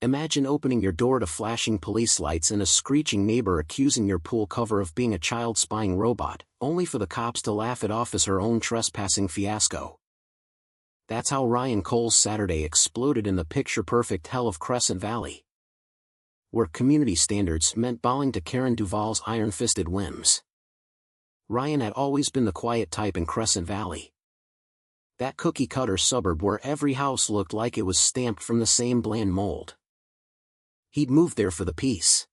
Imagine opening your door to flashing police lights and a screeching neighbor accusing your pool cover of being a child-spying robot, only for the cops to laugh it off as her own trespassing fiasco. That's how Ryan Cole's Saturday exploded in the picture-perfect hell of Crescent Valley, where community standards meant bowing to Karen Duvall's iron-fisted whims. Ryan had always been the quiet type in Crescent Valley. That cookie-cutter suburb where every house looked like it was stamped from the same bland mold. He'd moved there for the peace.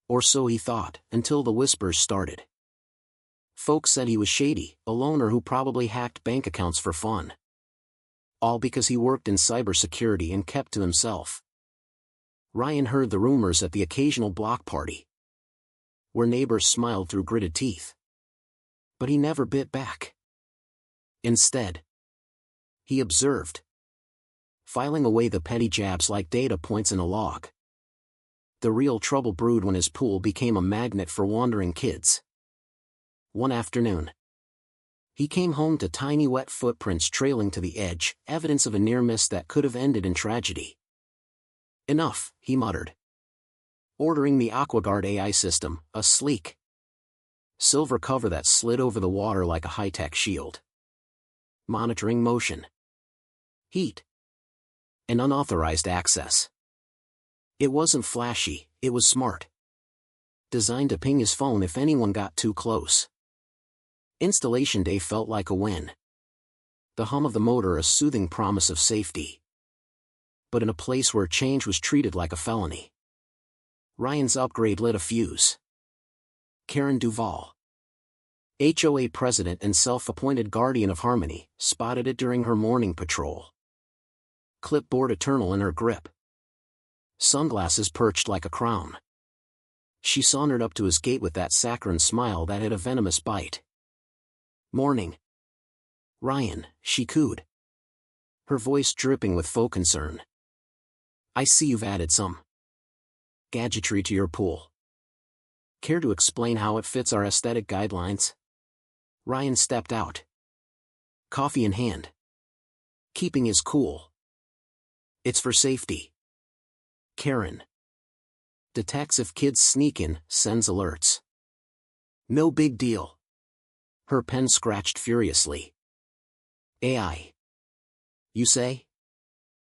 Or so he thought, until the whispers started. Folks said he was shady, a loner who probably hacked bank accounts for fun. All because he worked in cybersecurity and kept to himself. Ryan heard the rumors at the occasional block party, where neighbors smiled through gritted teeth. But he never bit back. Instead, he observed, filing away the petty jabs like data points in a log. The real trouble brewed when his pool became a magnet for wandering kids. One afternoon, he came home to tiny wet footprints trailing to the edge, evidence of a near miss that could have ended in tragedy. Enough, he muttered, ordering the AquaGuard AI system, a sleek silver cover that slid over the water like a high-tech shield, monitoring motion, heat, and unauthorized access. It wasn't flashy, it was smart. Designed to ping his phone if anyone got too close. Installation day felt like a win. The hum of the motor a soothing promise of safety. But in a place where change was treated like a felony. Ryan's upgrade lit a fuse. Karen Duvall, HOA president and self-appointed guardian of harmony, spotted it during her morning patrol. Clipboard eternal in her grip. Sunglasses perched like a crown. She sauntered up to his gate with that saccharine smile that had a venomous bite. "Morning, Ryan," she cooed, her voice dripping with faux concern. "I see you've added some gadgetry to your pool. Care to explain how it fits our aesthetic guidelines?" Ryan stepped out, coffee in hand, keeping his cool. "It's for safety. Karen detects if kids sneak in, sends alerts. No big deal." Her pen scratched furiously. "AI, you say?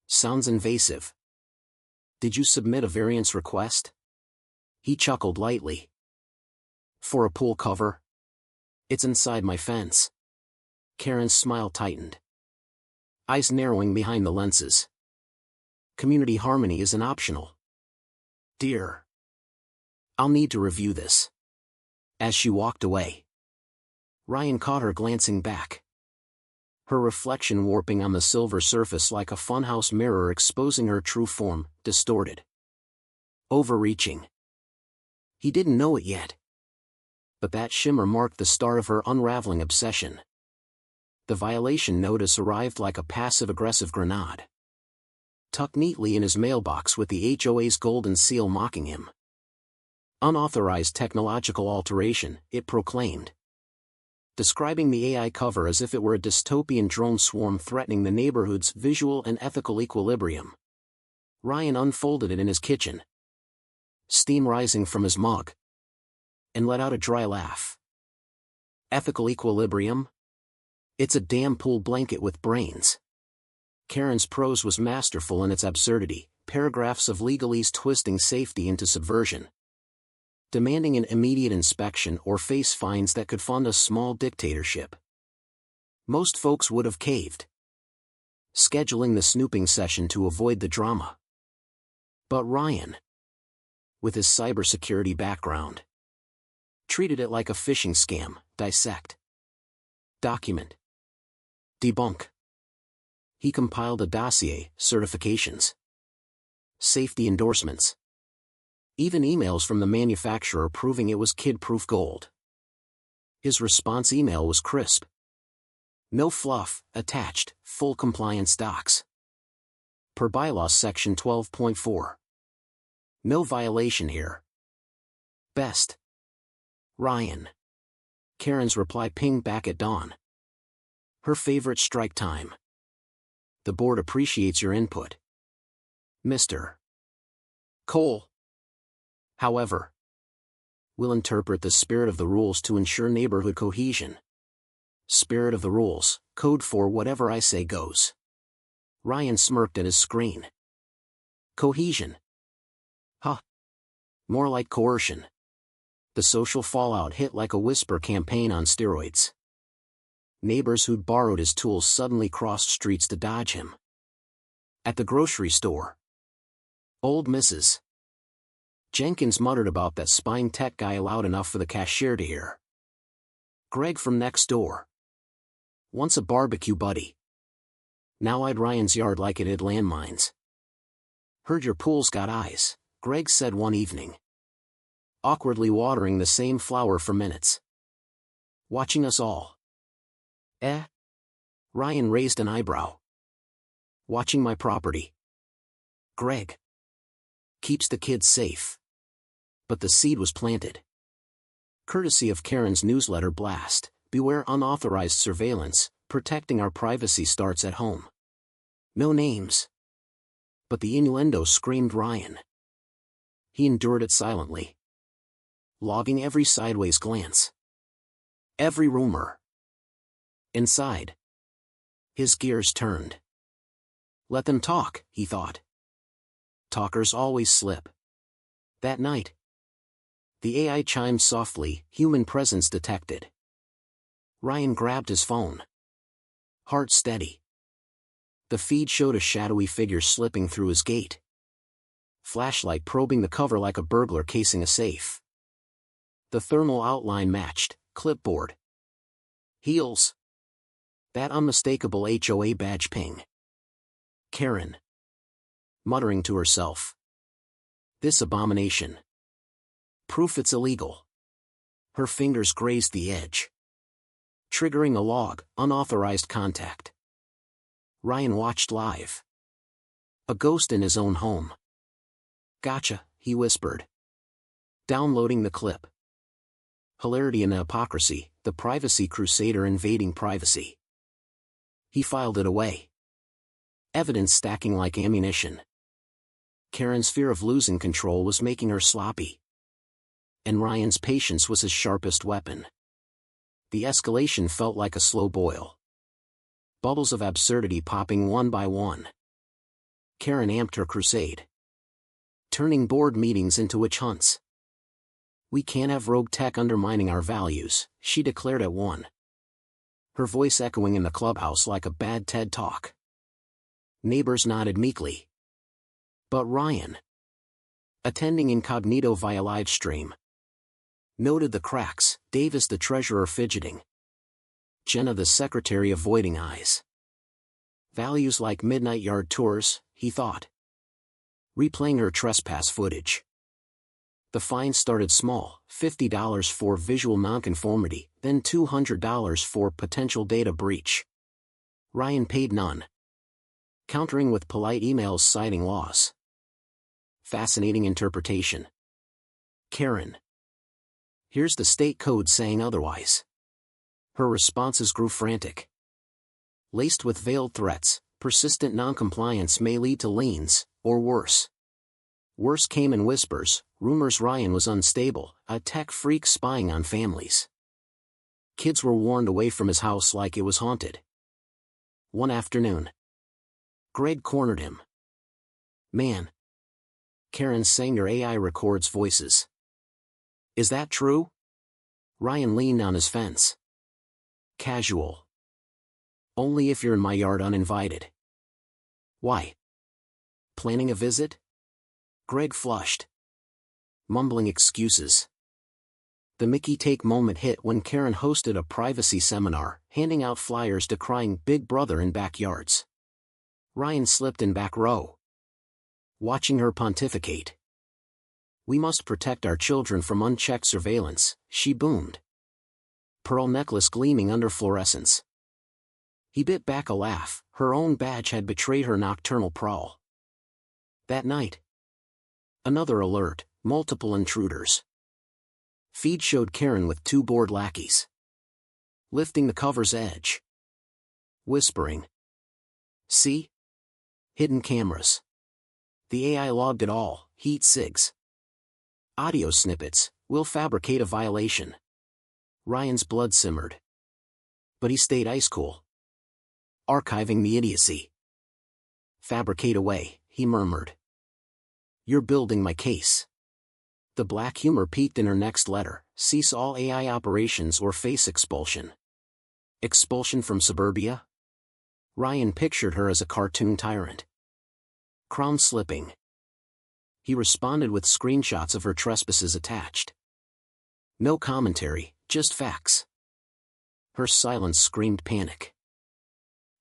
Sounds invasive. Did you submit a variance request?" He chuckled lightly. "For a pool cover? It's inside my fence." Karen's smile tightened, eyes narrowing behind the lenses. "Community harmony isn't optional, dear. I'll need to review this." As she walked away, Ryan caught her glancing back, her reflection warping on the silver surface like a funhouse mirror exposing her true form, distorted, overreaching. He didn't know it yet, but that shimmer marked the start of her unraveling obsession. The violation notice arrived like a passive-aggressive grenade, tucked neatly in his mailbox with the HOA's golden seal mocking him. Unauthorized technological alteration, it proclaimed, describing the AI cover as if it were a dystopian drone swarm threatening the neighborhood's visual and ethical equilibrium. Ryan unfolded it in his kitchen, steam rising from his mug, and let out a dry laugh. Ethical equilibrium? It's a damn pool blanket with brains. Karen's prose was masterful in its absurdity, paragraphs of legalese twisting safety into subversion, demanding an immediate inspection or face fines that could fund a small dictatorship. Most folks would have caved, scheduling the snooping session to avoid the drama. But Ryan, with his cybersecurity background, treated it like a phishing scam: dissect, document, debunk. He compiled a dossier, certifications, safety endorsements, even emails from the manufacturer proving it was kid-proof gold. His response email was crisp. No fluff, attached, full compliance docs. Per bylaw section 12.4. No violation here. Best. Ryan. Karen's reply pinged back at dawn. Her favorite strike time. The board appreciates your input, Mr. Cole, however, will interpret the spirit of the rules to ensure neighborhood cohesion. Spirit of the rules, code for whatever I say goes. Ryan smirked at his screen. Cohesion. Huh. More like coercion. The social fallout hit like a whisper campaign on steroids. Neighbors who'd borrowed his tools suddenly crossed streets to dodge him. At the grocery store, old Mrs. Jenkins muttered about that spying tech guy loud enough for the cashier to hear. Greg from next door. Once a barbecue buddy. Now eyed Ryan's yard like it had landmines. Heard your pool's got eyes, Greg said one evening. Awkwardly watering the same flower for minutes. Watching us all. Eh? Ryan raised an eyebrow. Watching my property. Greg. Keeps the kids safe. But the seed was planted. Courtesy of Karen's newsletter blast, beware unauthorized surveillance, protecting our privacy starts at home. No names. But the innuendo screamed Ryan. He endured it silently. Logging every sideways glance. Every rumor. Inside. His gears turned. Let them talk, he thought. Talkers always slip. That night. The AI chimed softly, human presence detected. Ryan grabbed his phone. Heart steady. The feed showed a shadowy figure slipping through his gate. Flashlight probing the cover like a burglar casing a safe. The thermal outline matched, clipboard. Heels. That unmistakable HOA badge ping. Karen. Muttering to herself. This abomination. Proof it's illegal. Her fingers grazed the edge. Triggering a log, unauthorized contact. Ryan watched live. A ghost in his own home. Gotcha, he whispered. Downloading the clip. Hilarity and hypocrisy, the privacy crusader invading privacy. He filed it away. Evidence stacking like ammunition. Karen's fear of losing control was making her sloppy. And Ryan's patience was his sharpest weapon. The escalation felt like a slow boil. Bubbles of absurdity popping one by one. Karen amped her crusade. Turning board meetings into witch hunts. We can't have rogue tech undermining our values, she declared at one. Her voice echoing in the clubhouse like a bad TED talk. Neighbors nodded meekly. But Ryan, attending incognito via live stream, noted the cracks, Davis the treasurer fidgeting. Jenna the secretary avoiding eyes. Values like midnight yard tours, he thought. Replaying her trespass footage. The fine started small, $50 for visual nonconformity, then $200 for potential data breach. Ryan paid none. Countering with polite emails citing laws. Fascinating interpretation. Karen. Here's the state code saying otherwise. Her responses grew frantic. Laced with veiled threats, persistent noncompliance may lead to liens, or worse. Worse came in whispers, rumors Ryan was unstable, a tech freak spying on families. Kids were warned away from his house like it was haunted. One afternoon. Greg cornered him. Man. Karen sang your AI records voices. Is that true? Ryan leaned on his fence. Casual. Only if you're in my yard uninvited. Why? Planning a visit? Greg flushed. Mumbling excuses. The Mickey take moment hit when Karen hosted a privacy seminar, handing out flyers decrying Big Brother in backyards. Ryan slipped in back row. Watching her pontificate. We must protect our children from unchecked surveillance, she boomed. Pearl necklace gleaming under fluorescence. He bit back a laugh, her own badge had betrayed her nocturnal prowl. That night. Another alert, multiple intruders. Feed showed Karen with two bored lackeys. Lifting the cover's edge. Whispering. See? Hidden cameras. The AI logged it all, heat sigs. Audio snippets, will fabricate a violation. Ryan's blood simmered. But he stayed ice cool. Archiving the idiocy. Fabricate away, he murmured. You're building my case. The black humor peaked in her next letter, cease all AI operations or face expulsion. Expulsion from suburbia? Ryan pictured her as a cartoon tyrant. Crown slipping. He responded with screenshots of her trespasses attached. No commentary, just facts. Her silence screamed panic.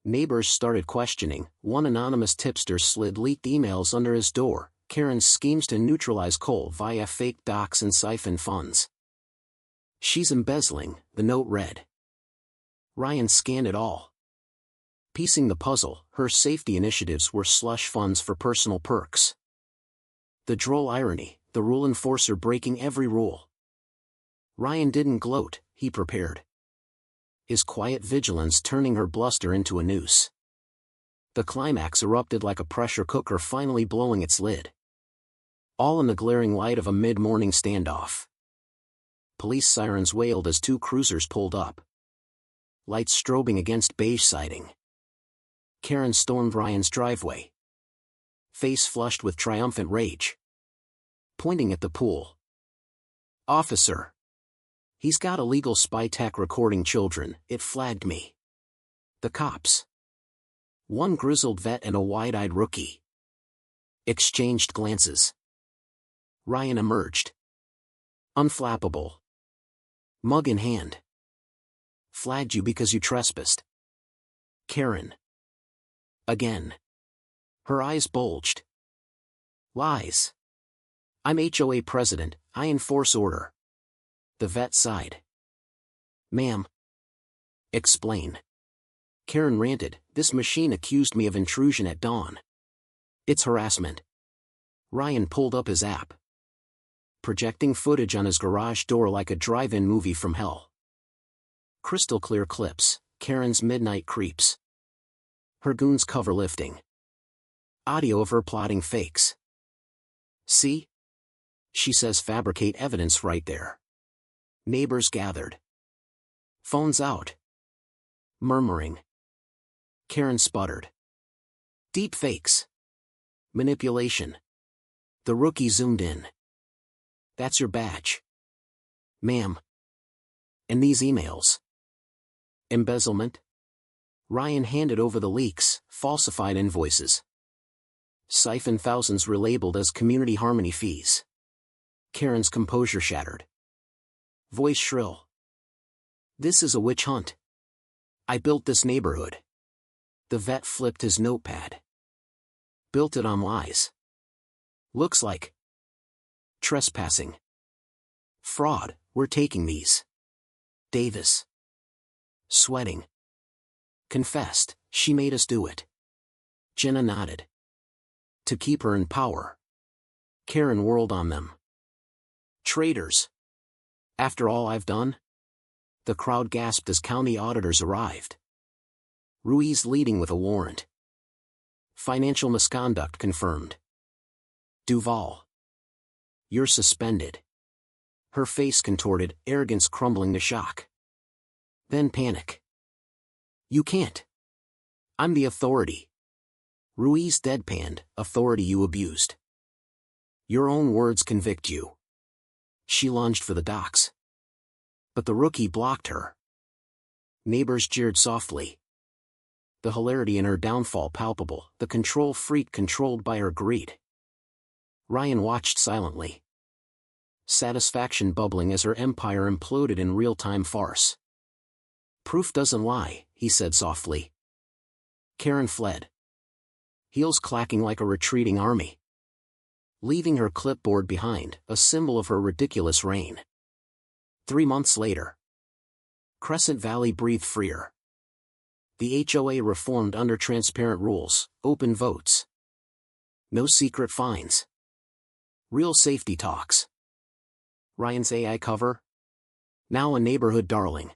Neighbors started questioning. One anonymous tipster slid leaked emails under his door, Karen's schemes to neutralize Cole via fake docs and siphon funds. She's embezzling, the note read. Ryan scanned it all. Piecing the puzzle, her safety initiatives were slush funds for personal perks. The droll irony, the rule enforcer breaking every rule. Ryan didn't gloat, he prepared. His quiet vigilance turning her bluster into a noose. The climax erupted like a pressure cooker finally blowing its lid. All in the glaring light of a mid-morning standoff. Police sirens wailed as two cruisers pulled up. Lights strobing against beige siding. Karen stormed Ryan's driveway. Face flushed with triumphant rage. Pointing at the pool. Officer. He's got illegal spy tech recording children, it flagged me. The cops. One grizzled vet and a wide-eyed rookie. Exchanged glances. Ryan emerged. Unflappable. Mug in hand. Flagged you because you trespassed. Karen. Again. Her eyes bulged. Lies. I'm HOA president, I enforce order. The vet sighed. Ma'am. Explain. Karen ranted, this machine accused me of intrusion at dawn. It's harassment. Ryan pulled up his app. Projecting footage on his garage door like a drive-in movie from hell. Crystal clear clips, Karen's midnight creeps. Her goons cover lifting. Audio of her plotting fakes. See? She says fabricate evidence right there. Neighbors gathered. Phones out. Murmuring. Karen sputtered. Deep fakes. Manipulation. The rookie zoomed in. That's your badge. Ma'am. And these emails. Embezzlement? Ryan handed over the leaks, falsified invoices. Siphon thousands relabeled as community harmony fees. Karen's composure shattered. Voice shrill. This is a witch hunt. I built this neighborhood. The vet flipped his notepad. Built it on lies. Looks like trespassing. Fraud, we're taking these. Davis. Sweating. Confessed, she made us do it. Jenna nodded. To keep her in power. Karen whirled on them. Traitors. After all I've done? The crowd gasped as county auditors arrived. Ruiz leading with a warrant. Financial misconduct confirmed. Duval. You're suspended. Her face contorted, arrogance crumbling to shock. Then panic. You can't. I'm the authority. Ruiz deadpanned, authority you abused. Your own words convict you. She lunged for the docks. But the rookie blocked her. Neighbors jeered softly. The hilarity in her downfall palpable, the control freak controlled by her greed. Ryan watched silently. Satisfaction bubbling as her empire imploded in real-time farce. Proof doesn't lie, he said softly. Karen fled. Heels clacking like a retreating army. Leaving her clipboard behind, a symbol of her ridiculous reign. 3 months later. Crescent Valley breathed freer. The HOA reformed under transparent rules, open votes. No secret fines. Real safety talks. Ryan's AI cover? Now a neighborhood darling.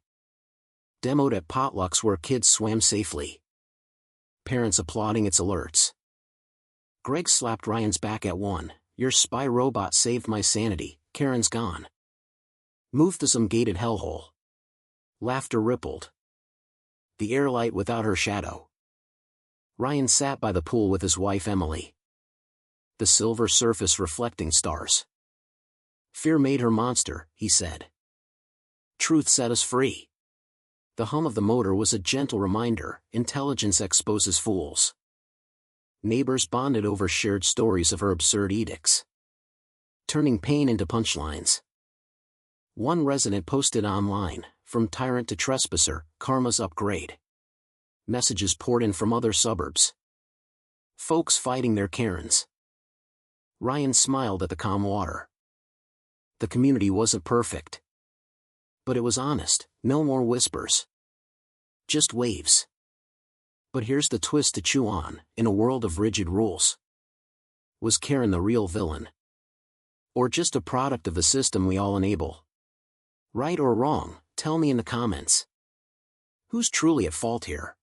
Demoed at potlucks where kids swam safely. Parents applauding its alerts. Greg slapped Ryan's back at one. Your spy robot saved my sanity, Karen's gone. Move to some gated hellhole. Laughter rippled. The air light without her shadow. Ryan sat by the pool with his wife Emily. The silver surface reflecting stars. Fear made her monster, he said. Truth set us free. The hum of the motor was a gentle reminder, intelligence exposes fools. Neighbors bonded over shared stories of her absurd edicts. Turning pain into punchlines. One resident posted online, from tyrant to trespasser, karma's upgrade. Messages poured in from other suburbs. Folks fighting their Karens. Ryan smiled at the calm water. The community wasn't perfect. But it was honest, no more whispers. Just waves. But here's the twist to chew on, in a world of rigid rules. Was Karen the real villain? Or just a product of the system we all enable? Right or wrong, tell me in the comments. Who's truly at fault here?